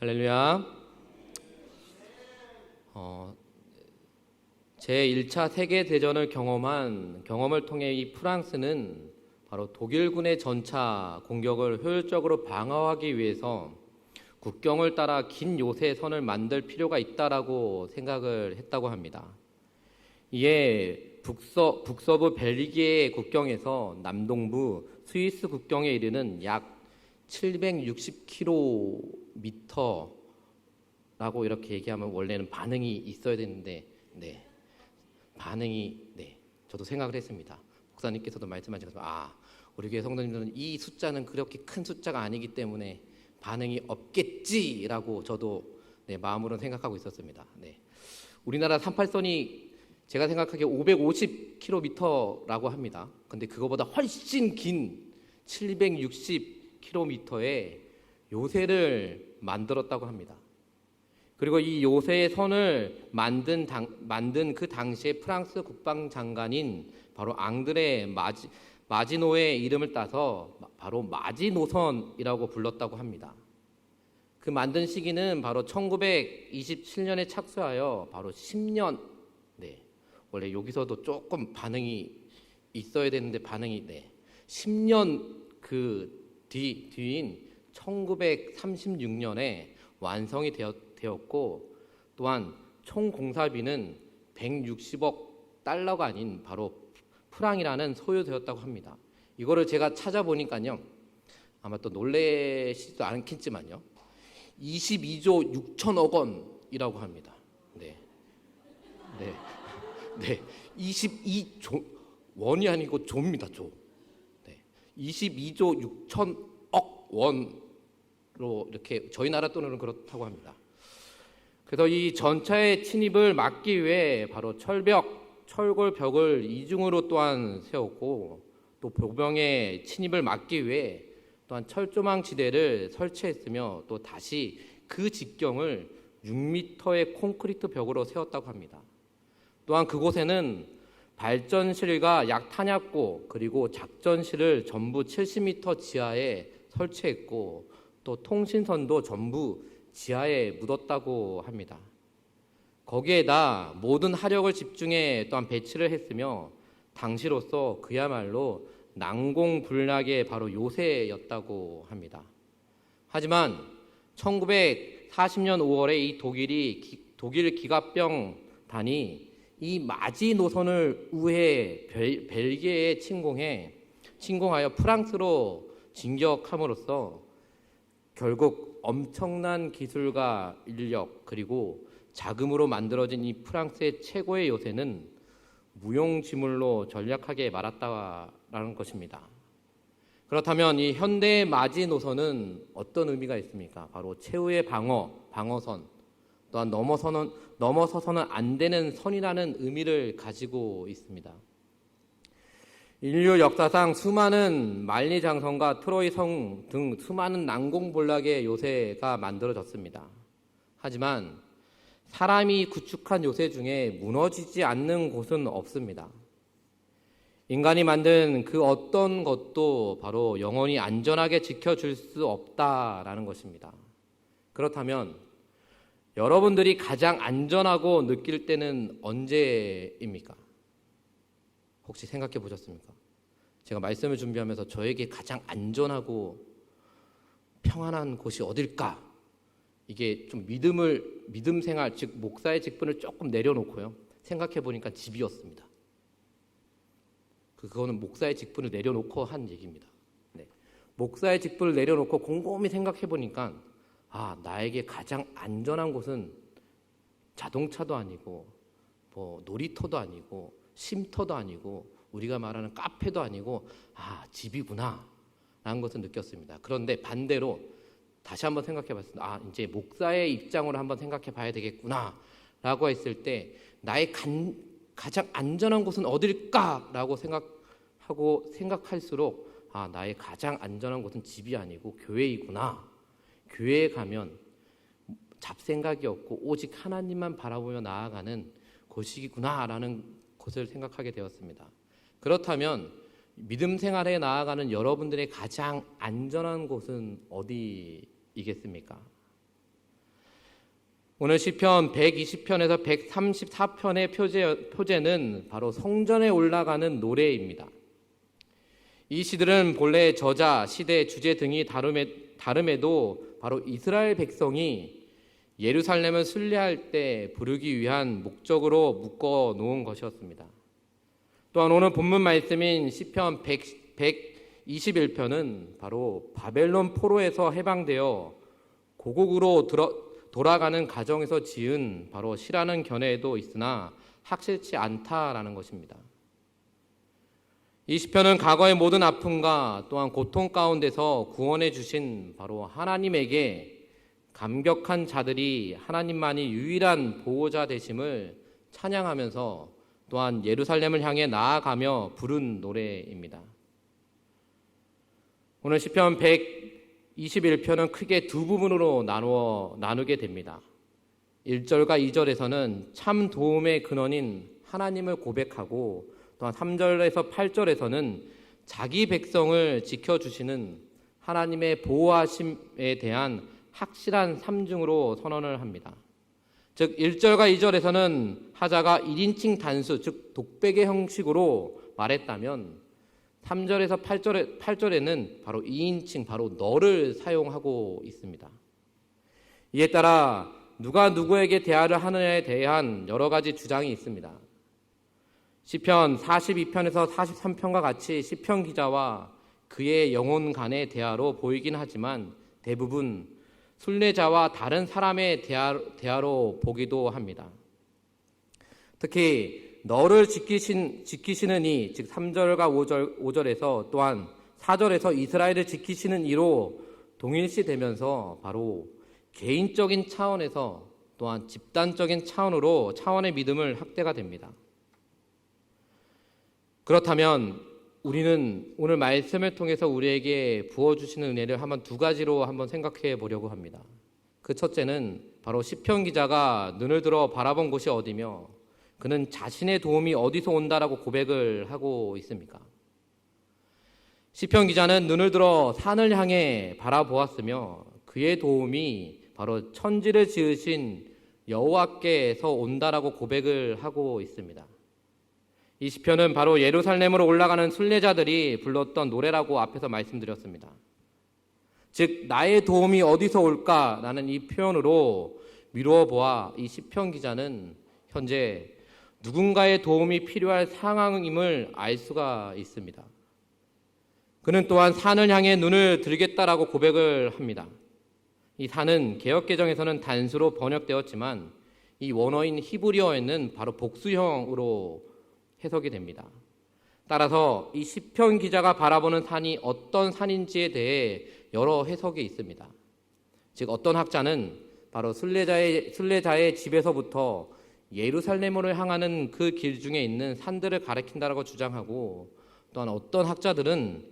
할렐루야. 제1차 세계대전을 경험을 통해 이 프랑스는 바로 독일군의 전차 공격을 효율적으로 방어하기 위해서 국경을 따라 긴 요새선을 만들 필요가 있다라고 생각을 했다고 합니다. 이에 북서부 벨기에 국경에서 남동부 스위스 국경에 이르는 약 760km라고 이렇게 얘기하면 원래는 반응이 있어야 되는데 저도 생각을 했습니다. 목사님께서도 말씀하신 것처럼 우리 교회 성도님들은 이 숫자는 그렇게 큰 숫자가 아니기 때문에 반응이 없겠지라고 저도 마음으로는 생각하고 있었습니다. 우리나라 38선이 제가 생각하기에 550km라고 합니다. 근데 그거보다 훨씬 긴 760km의 요새를 만들었다고 합니다. 그리고 이 요새의 선을 만든 그 당시에 프랑스 국방장관인 바로 앙드레 마지노의 이름을 따서 바로 마지노선이라고 불렀다고 합니다. 그 만든 시기는 바로 1927년에 착수하여 바로 10년, 원래 여기서도 조금 반응이 있어야 되는데 10년 그 뒤인 1936년에 완성이 되었고, 또한 총 공사비는 160억 달러가 아닌 바로 프랑이라는 소요되었다고 합니다. 이거를 제가 찾아보니까요, 아마 또 놀라시지도 않겠지만요, 22조 6천억 원이라고 합니다. 22조 원이 아니고 조입니다. 조. 22조 6천억 원으로 이렇게 저희 나라 돈으로는 그렇다고 합니다. 그래서 이 전차의 침입을 막기 위해 바로 철골벽을 이중으로 또한 세웠고, 또 보병의 침입을 막기 위해 또한 철조망 지대를 설치했으며, 또 다시 그 직경을 6m의 콘크리트 벽으로 세웠다고 합니다. 또한 그곳에는 발전실과 약 탄약고 그리고 작전실을 전부 70m 지하에 설치했고, 또 통신선도 전부 지하에 묻었다고 합니다. 거기에다 모든 화력을 집중해 또한 배치를 했으며, 당시로서 그야말로 난공불락의 바로 요새였다고 합니다. 하지만 1940년 5월에 이 독일 기갑병단이 이 마지노선을 우회 벨기에에 침공하여 프랑스로 진격함으로써 결국 엄청난 기술과 인력 그리고 자금으로 만들어진 이 프랑스의 최고의 요새는 무용지물로 전락하게 말았다라는 것입니다. 그렇다면 이 현대의 마지노선은 어떤 의미가 있습니까? 바로 최후의 방어선, 또한 넘어서서는 안 되는 선이라는 의미를 가지고 있습니다. 인류 역사상 수많은 만리장성과 트로이 성 등 수많은 난공불락의 요새가 만들어졌습니다. 하지만 사람이 구축한 요새 중에 무너지지 않는 곳은 없습니다. 인간이 만든 그 어떤 것도 바로 영원히 안전하게 지켜줄 수 없다라는 것입니다. 그렇다면 여러분들이 가장 안전하고 느낄 때는 언제입니까? 혹시 생각해 보셨습니까? 제가 말씀을 준비하면서 저에게 가장 안전하고 평안한 곳이 어딜까? 이게 좀 믿음 생활, 즉 목사의 직분을 조금 내려놓고요, 생각해 보니까 집이었습니다. 그거는 목사의 직분을 내려놓고 한 얘기입니다. 목사의 직분을 내려놓고 곰곰이 생각해 보니까 나에게 가장 안전한 곳은 자동차도 아니고 놀이터도 아니고 쉼터도 아니고 우리가 말하는 카페도 아니고 집이구나 라는 것을 느꼈습니다. 그런데 반대로 다시 한번 생각해 봤습니다. 이제 목사의 입장으로 한번 생각해 봐야 되겠구나 라고 했을 때 나의 가장 안전한 곳은 어딜까 라고 생각할수록 나의 가장 안전한 곳은 집이 아니고 교회이구나, 교회에 가면 잡생각이 없고 오직 하나님만 바라보며 나아가는 곳이구나 라는 것을 생각하게 되었습니다. 그렇다면 믿음 생활에 나아가는 여러분들의 가장 안전한 곳은 어디이겠습니까? 오늘 시편 120편에서 134편의 표제는 바로 성전에 올라가는 노래입니다. 이 시들은 본래 저자, 시대, 주제 등이 다름에도 바로 이스라엘 백성이 예루살렘을 순례할 때 부르기 위한 목적으로 묶어 놓은 것이었습니다. 또한 오늘 본문 말씀인 시편 121편은 바로 바벨론 포로에서 해방되어 고국으로 돌아가는 가정에서 지은 바로 시라는 견해도 있으나 확실치 않다라는 것입니다. 이 시편은 과거의 모든 아픔과 또한 고통 가운데서 구원해 주신 바로 하나님에게 감격한 자들이 하나님만이 유일한 보호자 되심을 찬양하면서 또한 예루살렘을 향해 나아가며 부른 노래입니다. 오늘 시편 121편은 크게 두 부분으로 나누게 됩니다. 1절과 2절에서는 참 도움의 근원인 하나님을 고백하고 또한 3절에서 8절에서는 자기 백성을 지켜주시는 하나님의 보호하심에 대한 확실한 삼중으로 선언을 합니다. 즉 1절과 2절에서는 하자가 1인칭 단수, 즉 독백의 형식으로 말했다면 3절에서 8절에는 바로 2인칭, 바로 너를 사용하고 있습니다. 이에 따라 누가 누구에게 대화를 하느냐에 대한 여러 가지 주장이 있습니다. 시편 42편에서 43편과 같이 시편 기자와 그의 영혼 간의 대화로 보이긴 하지만 대부분 순례자와 다른 사람의 대화로 보기도 합니다. 특히 너를 지키시는 이, 즉 3절과 5절에서 또한 4절에서 이스라엘을 지키시는 이로 동일시되면서 바로 개인적인 차원에서 또한 집단적인 차원의 믿음을 확대가 됩니다. 그렇다면 우리는 오늘 말씀을 통해서 우리에게 부어주시는 은혜를 한번 두 가지로 한번 생각해 보려고 합니다. 그 첫째는 바로 시편 기자가 눈을 들어 바라본 곳이 어디며 그는 자신의 도움이 어디서 온다라고 고백을 하고 있습니까? 시편 기자는 눈을 들어 산을 향해 바라보았으며 그의 도움이 바로 천지를 지으신 여호와께서 온다라고 고백을 하고 있습니다. 이 시편은 바로 예루살렘으로 올라가는 순례자들이 불렀던 노래라고 앞에서 말씀드렸습니다. 즉 나의 도움이 어디서 올까라는 이 표현으로 미루어 보아 이 시편 기자는 현재 누군가의 도움이 필요할 상황임을 알 수가 있습니다. 그는 또한 산을 향해 눈을 들겠다라고 고백을 합니다. 이 산은 개역개정에서는 단수로 번역되었지만 이 원어인 히브리어에는 바로 복수형으로 해석이 됩니다. 따라서 이 시편 기자가 바라보는 산이 어떤 산인지에 대해 여러 해석이 있습니다. 즉 어떤 학자는 바로 순례자의 집에서부터 예루살렘으로 향하는 그 길 중에 있는 산들을 가리킨다라고 주장하고 또한 어떤 학자들은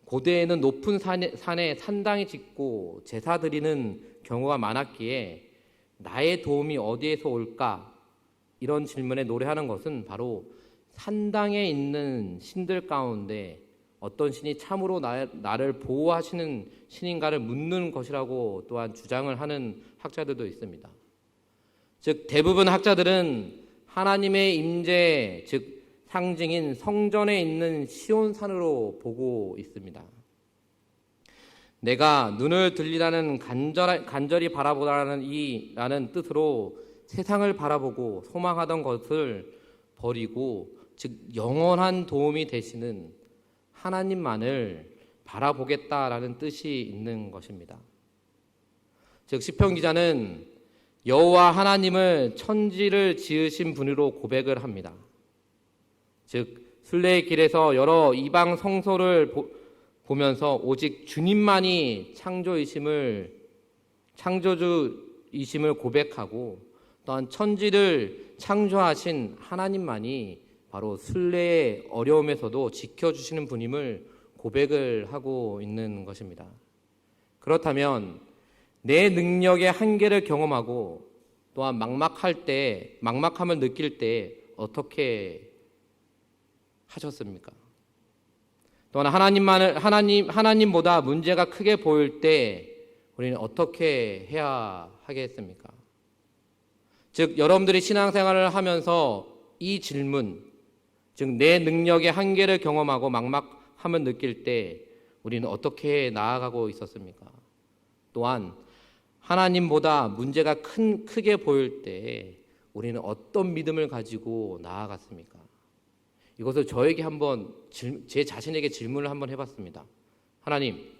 고대에는 높은 산에 산당이 짓고 제사 드리는 경우가 많았기에 나의 도움이 어디에서 올까? 이런 질문에 노래하는 것은 바로 산당에 있는 신들 가운데 어떤 신이 참으로 나를 보호하시는 신인가를 묻는 것이라고 또한 주장을 하는 학자들도 있습니다. 즉 대부분 학자들은 하나님의 임재, 즉 상징인 성전에 있는 시온산으로 보고 있습니다. 내가 눈을 들리라는 간절히 바라보라는 라는 뜻으로 세상을 바라보고 소망하던 것을 버리고 즉 영원한 도움이 되시는 하나님만을 바라보겠다라는 뜻이 있는 것입니다. 즉 시편 기자는 여호와 하나님을 천지를 지으신 분으로 고백을 합니다. 즉 순례의 길에서 여러 이방 성소를 보면서 오직 주님만이 창조주이심을 고백하고 또한 천지를 창조하신 하나님만이 바로 순례의 어려움에서도 지켜주시는 분임을 고백을 하고 있는 것입니다. 그렇다면 내 능력의 한계를 경험하고 또한 막막함을 느낄 때 어떻게 하셨습니까? 또한 하나님보다 문제가 크게 보일 때 우리는 어떻게 해야 하겠습니까? 즉 여러분들이 신앙생활을 하면서 이 질문, 즉 내 능력의 한계를 경험하고 막막함을 느낄 때 우리는 어떻게 나아가고 있었습니까? 또한 하나님보다 문제가 크게 보일 때 우리는 어떤 믿음을 가지고 나아갔습니까? 이것을 저에게 한번 제 자신에게 질문을 한번 해봤습니다. 하나님,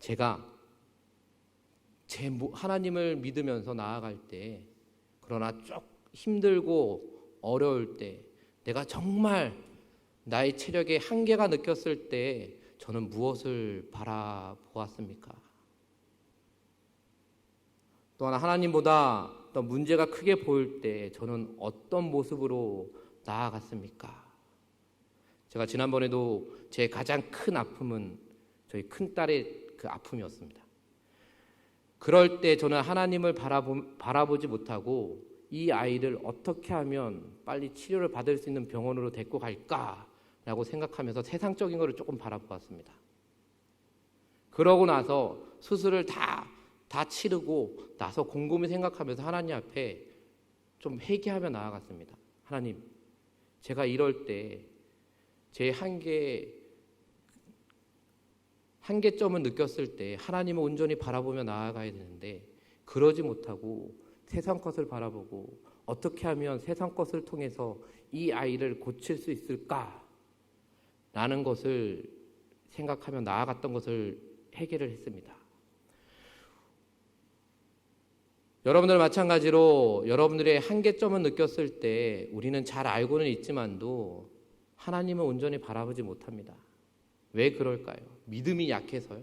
제가 하나님을 믿으면서 나아갈 때, 그러나 쭉 힘들고 어려울 때, 내가 정말 나의 체력에 한계가 느꼈을 때 저는 무엇을 바라보았습니까? 또한 하나님보다 더 문제가 크게 보일 때 저는 어떤 모습으로 나아갔습니까? 제가 지난번에도 제 가장 큰 아픔은 저희 큰딸의 그 아픔이었습니다. 그럴 때 저는 하나님을 바라보지 못하고 이 아이를 어떻게 하면 빨리 치료를 받을 수 있는 병원으로 데리고 갈까라고 생각하면서 세상적인 것을 조금 바라보았습니다. 그러고 나서 수술을 다 치르고 나서 곰곰이 생각하면서 하나님 앞에 좀 회개하며 나아갔습니다. 하나님, 제가 이럴 때 제 한계점을 느꼈을 때 하나님을 온전히 바라보며 나아가야 되는데 그러지 못하고 세상 것을 바라보고 어떻게 하면 세상 것을 통해서 이 아이를 고칠 수 있을까? 라는 것을 생각하며 나아갔던 것을 해결을 했습니다. 여러분들 마찬가지로 여러분들의 한계점을 느꼈을 때 우리는 잘 알고는 있지만도 하나님을 온전히 바라보지 못합니다. 왜 그럴까요? 믿음이 약해서요?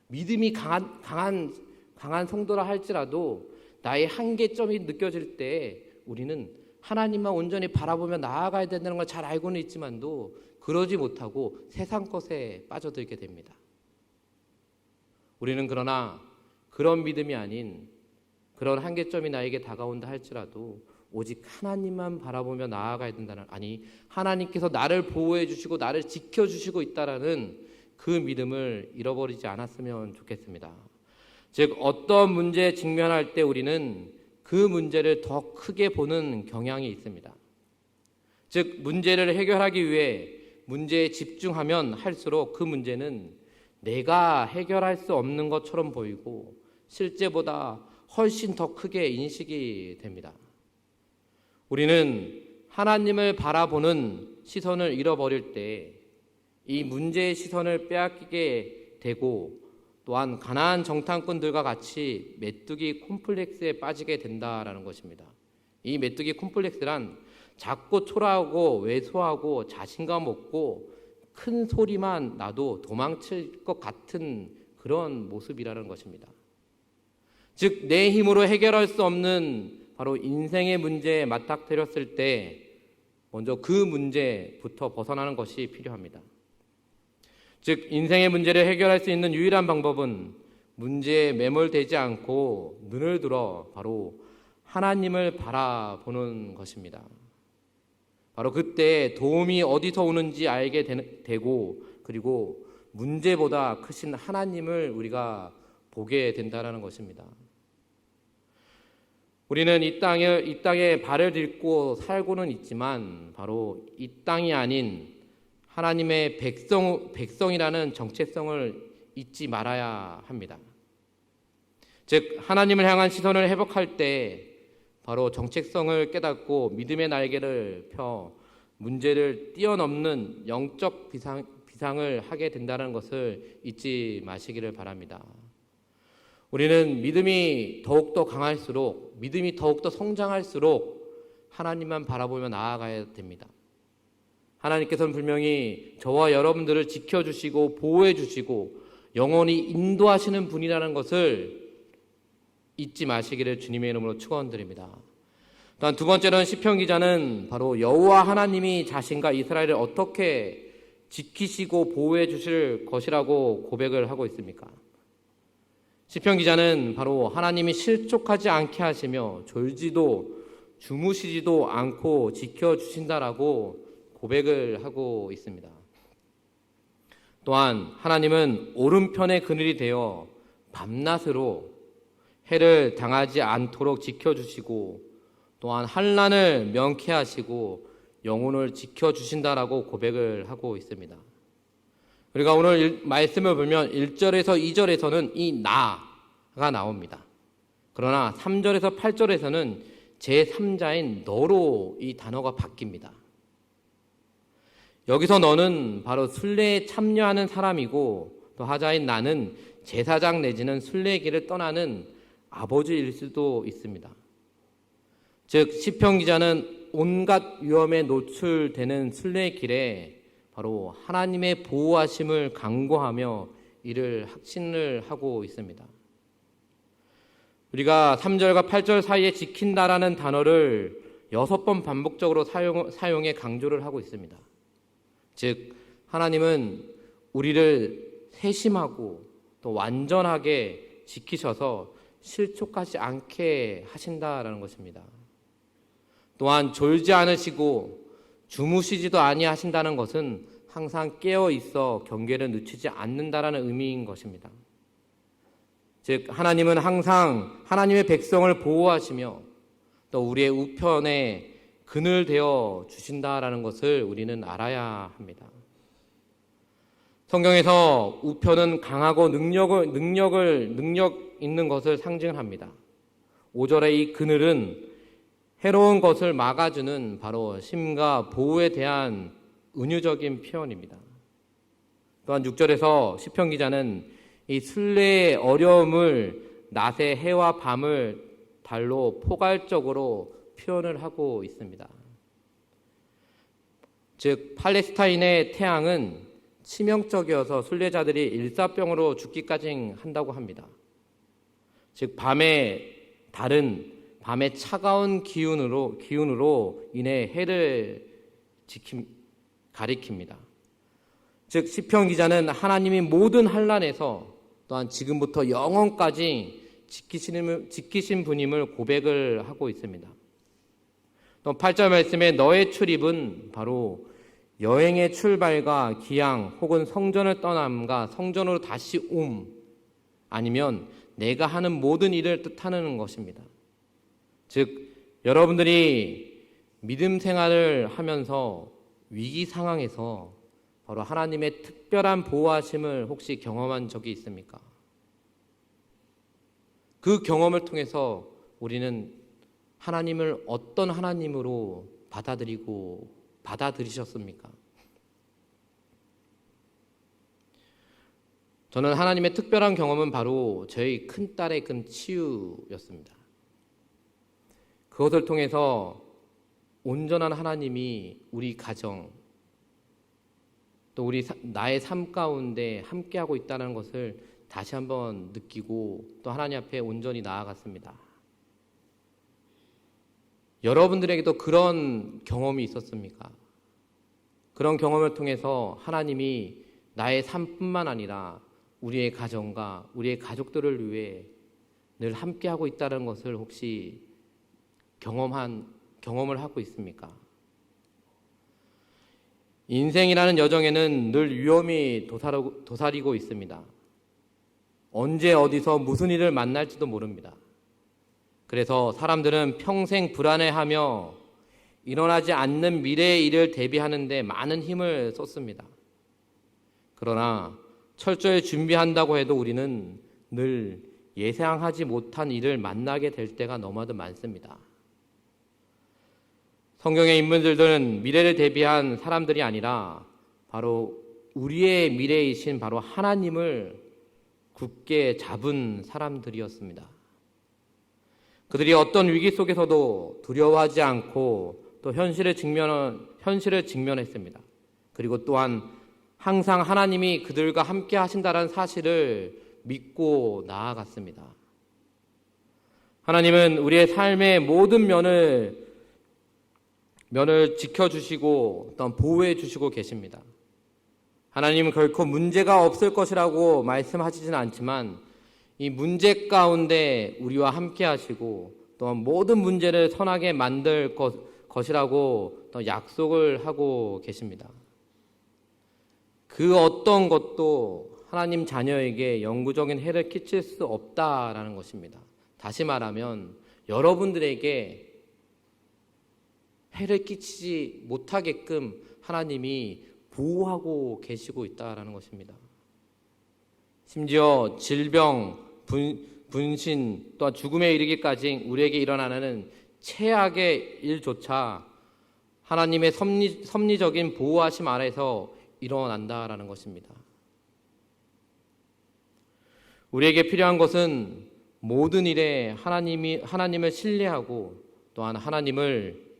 믿음이 강한 성도라 할지라도 나의 한계점이 느껴질 때 우리는 하나님만 온전히 바라보며 나아가야 된다는 걸 잘 알고는 있지만도 그러지 못하고 세상 것에 빠져들게 됩니다. 우리는 그러나 그런 믿음이 아닌 그런 한계점이 나에게 다가온다 할지라도 오직 하나님만 바라보며 나아가야 된다는, 아니 하나님께서 나를 보호해 주시고 나를 지켜주시고 있다라는 그 믿음을 잃어버리지 않았으면 좋겠습니다. 즉 어떤 문제에 직면할 때 우리는 그 문제를 더 크게 보는 경향이 있습니다. 즉 문제를 해결하기 위해 문제에 집중하면 할수록 그 문제는 내가 해결할 수 없는 것처럼 보이고 실제보다 훨씬 더 크게 인식이 됩니다. 우리는 하나님을 바라보는 시선을 잃어버릴 때 이 문제의 시선을 빼앗기게 되고 또한 가난한 정탐꾼들과 같이 메뚜기 콤플렉스에 빠지게 된다라는 것입니다. 이 메뚜기 콤플렉스란 작고 초라하고 왜소하고 자신감 없고 큰 소리만 나도 도망칠 것 같은 그런 모습이라는 것입니다. 즉 내 힘으로 해결할 수 없는 바로 인생의 문제에 맞닥뜨렸을 때 먼저 그 문제부터 벗어나는 것이 필요합니다. 즉 인생의 문제를 해결할 수 있는 유일한 방법은 문제에 매몰되지 않고 눈을 들어 바로 하나님을 바라보는 것입니다. 바로 그때 도움이 어디서 오는지 알게 되고 그리고 문제보다 크신 하나님을 우리가 보게 된다는 것입니다. 우리는 이 땅에 발을 딛고 살고는 있지만 바로 이 땅이 아닌 하나님의 백성이라는 정체성을 잊지 말아야 합니다. 즉 하나님을 향한 시선을 회복할 때 바로 정체성을 깨닫고 믿음의 날개를 펴 문제를 뛰어넘는 영적 비상을 하게 된다는 것을 잊지 마시기를 바랍니다. 우리는 믿음이 더욱더 강할수록, 믿음이 더욱더 성장할수록 하나님만 바라보며 나아가야 됩니다. 하나님께서는 분명히 저와 여러분들을 지켜주시고 보호해주시고 영원히 인도하시는 분이라는 것을 잊지 마시기를 주님의 이름으로 축원드립니다. 또한 두 번째로는 시편 기자는 바로 여호와 하나님이 자신과 이스라엘을 어떻게 지키시고 보호해 주실 것이라고 고백을 하고 있습니까? 시편 기자는 바로 하나님이 실족하지 않게 하시며 졸지도 주무시지도 않고 지켜주신다라고 고백을 하고 있습니다. 또한 하나님은 오른편의 그늘이 되어 밤낮으로 해를 당하지 않도록 지켜주시고 또한 환난을 명쾌하시고 영혼을 지켜주신다라고 고백을 하고 있습니다. 우리가 오늘 말씀을 보면 1절에서 2절에서는 이 나가 나옵니다. 그러나 3절에서 8절에서는 제3자인 너로 이 단어가 바뀝니다. 여기서 너는 바로 순례에 참여하는 사람이고 또 하자인 나는 제사장 내지는 순례길을 떠나는 아버지일 수도 있습니다. 즉 시편 기자는 온갖 위험에 노출되는 순례길에 바로 하나님의 보호하심을 간구하며 이를 확신을 하고 있습니다. 우리가 3절과 8절 사이에 지킨다라는 단어를 6번 반복적으로 사용해 강조를 하고 있습니다. 즉 하나님은 우리를 세심하고 또 완전하게 지키셔서 실족하지 않게 하신다라는 것입니다. 또한 졸지 않으시고 주무시지도 아니하신다는 것은 항상 깨어 있어 경계를 늦추지 않는다라는 의미인 것입니다. 즉 하나님은 항상 하나님의 백성을 보호하시며 또 우리의 우편에 그늘 되어 주신다라는 것을 우리는 알아야 합니다. 성경에서 우편은 강하고 능력 있는 것을 상징합니다. 5절의 이 그늘은 해로운 것을 막아주는 바로 심과 보호에 대한 은유적인 표현입니다. 또한 6절에서 시편 기자는 이 순례의 어려움을 낮의 해와 밤을 달로 포괄적으로 표현을 하고 있습니다. 즉 팔레스타인의 태양은 치명적이어서 순례자들이 일사병으로 죽기까지 한다고 합니다. 즉 밤의 달은 밤의 차가운 기운으로 인해 해를 가리킵니다. 즉 시편 기자는 하나님이 모든 환난에서 또한 지금부터 영원까지 지키신 분임을 고백을 하고 있습니다. 또 8절 말씀에 너의 출입은 바로 여행의 출발과 기항 혹은 성전을 떠남과 성전으로 다시 옴 아니면 내가 하는 모든 일을 뜻하는 것입니다. 즉 여러분들이 믿음 생활을 하면서 위기 상황에서 바로 하나님의 특별한 보호하심을 혹시 경험한 적이 있습니까? 그 경험을 통해서 우리는 하나님을 어떤 하나님으로 받아들이셨습니까? 저는 하나님의 특별한 경험은 바로 저희 큰딸의 치유였습니다. 그것을 통해서 온전한 하나님이 우리 가정 또 나의 삶 가운데 함께하고 있다는 것을 다시 한번 느끼고 또 하나님 앞에 온전히 나아갔습니다. 여러분들에게도 그런 경험이 있었습니까? 그런 경험을 통해서 하나님이 나의 삶뿐만 아니라 우리의 가정과 우리의 가족들을 위해 늘 함께하고 있다는 것을 혹시 경험을 하고 있습니까? 인생이라는 여정에는 늘 위험이 도사리고 있습니다. 언제 어디서 무슨 일을 만날지도 모릅니다. 그래서 사람들은 평생 불안해하며 일어나지 않는 미래의 일을 대비하는데 많은 힘을 쏟습니다. 그러나 철저히 준비한다고 해도 우리는 늘 예상하지 못한 일을 만나게 될 때가 너무나도 많습니다. 성경의 인물들은 미래를 대비한 사람들이 아니라 바로 우리의 미래이신 바로 하나님을 굳게 잡은 사람들이었습니다. 그들이 어떤 위기 속에서도 두려워하지 않고 또 현실을 직면했습니다. 그리고 또한 항상 하나님이 그들과 함께 하신다는 사실을 믿고 나아갔습니다. 하나님은 우리의 삶의 모든 면을 지켜주시고 또한 보호해 주시고 계십니다. 하나님은 결코 문제가 없을 것이라고 말씀하시지는 않지만 이 문제 가운데 우리와 함께 하시고 또한 모든 문제를 선하게 만들 것이라고 또 약속을 하고 계십니다. 그 어떤 것도 하나님 자녀에게 영구적인 해를 끼칠 수 없다라는 것입니다. 다시 말하면 여러분들에게 해를 끼치지 못하게끔 하나님이 보호하고 계시고 있다라는 것입니다. 심지어 질병, 분신, 또한 죽음에 이르기까지 우리에게 일어나는 최악의 일조차 하나님의 섭리적인 보호하심 아래서 일어난다라는 것입니다. 우리에게 필요한 것은 모든 일에 하나님을 신뢰하고 또한 하나님을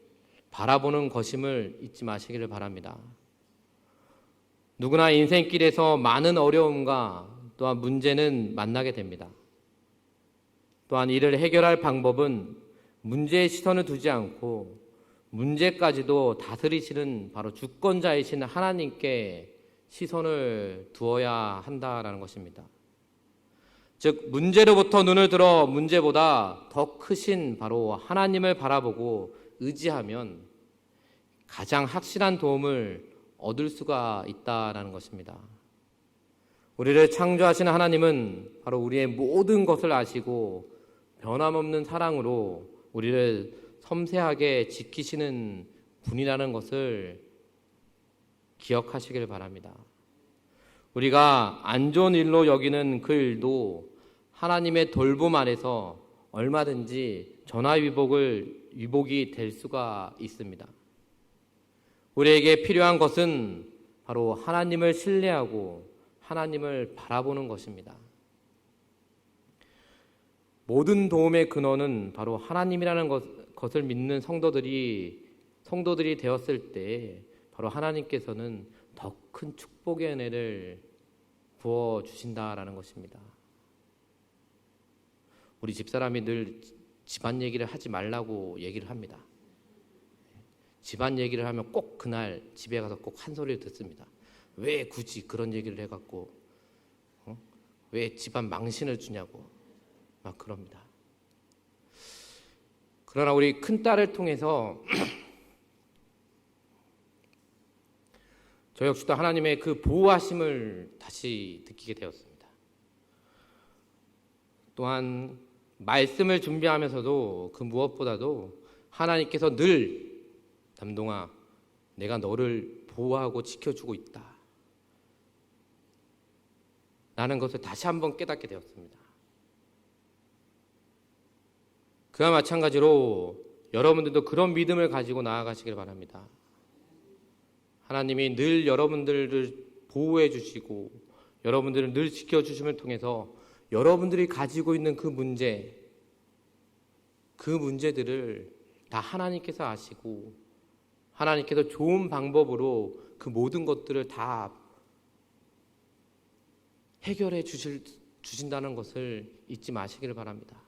바라보는 것임을 잊지 마시기를 바랍니다. 누구나 인생길에서 많은 어려움과 또한 문제는 만나게 됩니다. 또한 이를 해결할 방법은 문제에 시선을 두지 않고 문제까지도 다스리시는 바로 주권자이신 하나님께 시선을 두어야 한다라는 것입니다. 즉 문제로부터 눈을 들어 문제보다 더 크신 바로 하나님을 바라보고 의지하면 가장 확실한 도움을 얻을 수가 있다라는 것입니다. 우리를 창조하신 하나님은 바로 우리의 모든 것을 아시고 변함없는 사랑으로 우리를 섬세하게 지키시는 분이라는 것을 기억하시길 바랍니다. 우리가 안 좋은 일로 여기는 그 일도 하나님의 돌봄 아래서 얼마든지 전화위복이 될 수가 있습니다. 우리에게 필요한 것은 바로 하나님을 신뢰하고 하나님을 바라보는 것입니다. 모든 도움의 근원은 바로 하나님이라는 것을 믿는 성도들이 되었을 때 바로 하나님께서는 더 큰 축복의 은혜를 부어 주신다라는 것입니다. 우리 집사람이 늘 집안 얘기를 하지 말라고 얘기를 합니다. 집안 얘기를 하면 꼭 그날 집에 가서 꼭 한 소리를 듣습니다. 왜 굳이 그런 얘기를 해갖고 왜 집안 망신을 주냐고 막 그럽니다. 그러나 우리 큰딸을 통해서 저 역시도 하나님의 그 보호하심을 다시 느끼게 되었습니다. 또한 말씀을 준비하면서도 그 무엇보다도 하나님께서 늘 남동아 내가 너를 보호하고 지켜주고 있다 라는 것을 다시 한번 깨닫게 되었습니다. 그와 마찬가지로 여러분들도 그런 믿음을 가지고 나아가시길 바랍니다. 하나님이 늘 여러분들을 보호해 주시고 여러분들을 늘 지켜주심을 통해서 여러분들이 가지고 있는 그 문제들을 다 하나님께서 아시고 하나님께서 좋은 방법으로 그 모든 것들을 다 해결해 주신다는 것을 잊지 마시기를 바랍니다.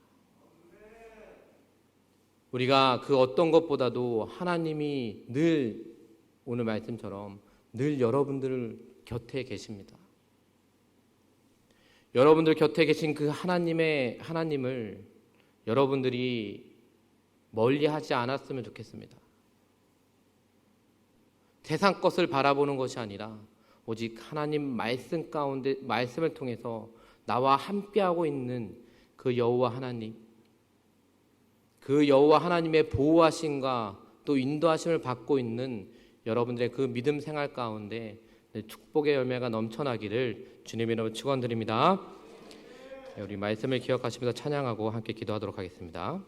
우리가 그 어떤 것보다도 하나님이 늘 오늘 말씀처럼 늘 여러분들 곁에 계십니다. 여러분들 곁에 계신 그 하나님을 여러분들이 멀리하지 않았으면 좋겠습니다. 세상 것을 바라보는 것이 아니라 오직 하나님 말씀 가운데 말씀을 통해서 나와 함께하고 있는 그 여호와 하나님, 그 여호와 하나님의 보호하심과 또 인도하심을 받고 있는 여러분들의 그 믿음 생활 가운데 축복의 열매가 넘쳐나기를 주님의 이름으로 축원드립니다. 우리 말씀을 기억하시면서 찬양하고 함께 기도하도록 하겠습니다.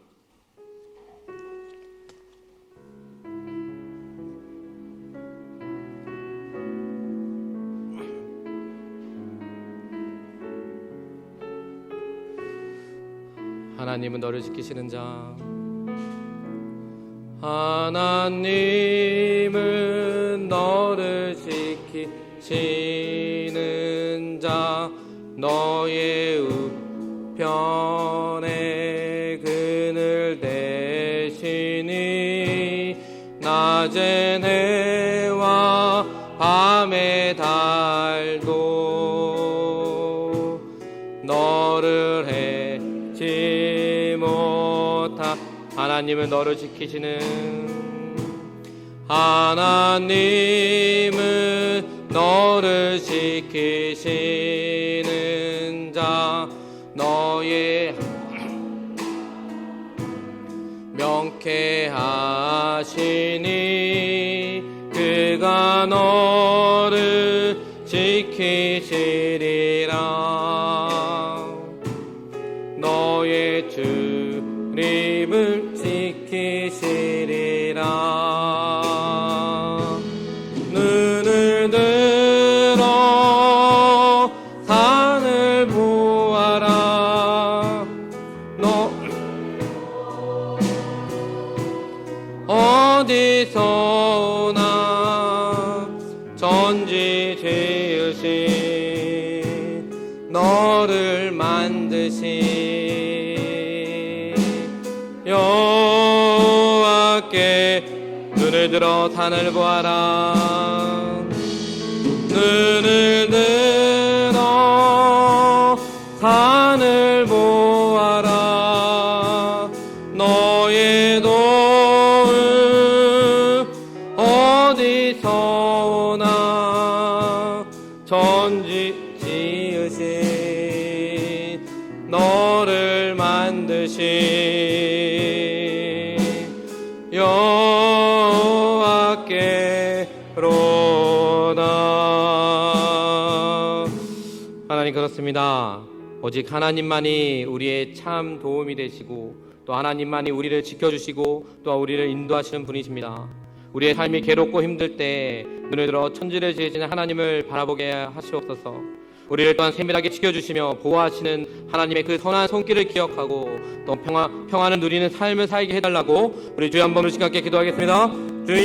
하나님은 너를 지키시는 자, 하나님은 너를 지키시는 자, 너의 우편에 그늘 대시니 낮의 해와 밤의 달도 너를 해치 못하. 하나님은 너를 지키시는, 하나님은 너를 지키시는 자, 너의 명쾌하시니 그가 너를 지키시리라. 너의 주님을 지키시리라. 눈을 들어 산을 보아라. 너 어디서나 전지 지으신 너를 만드신 여호와께 눈을 들어 산을 보아라. 눈을 들어 산을 보아라. 너의 도움 어디서나 전지 지으신 너를 만드신 여호와께로다. 하나님, 그렇습니다. 오직 하나님만이 우리의 참 도움이 되시고 또 하나님만이 우리를 지켜주시고 또 우리를 인도하시는 분이십니다. 우리의 삶이 괴롭고 힘들 때 눈을 들어 천지를 지으시는 하나님을 바라보게 하시옵소서. 우리를 또한 세밀하게 지켜주시며 보호하시는 하나님의 그 선한 손길을 기억하고 또 평안을 누리는 삶을 살게 해달라고 우리 주여 한번 심각게 기도하겠습니다.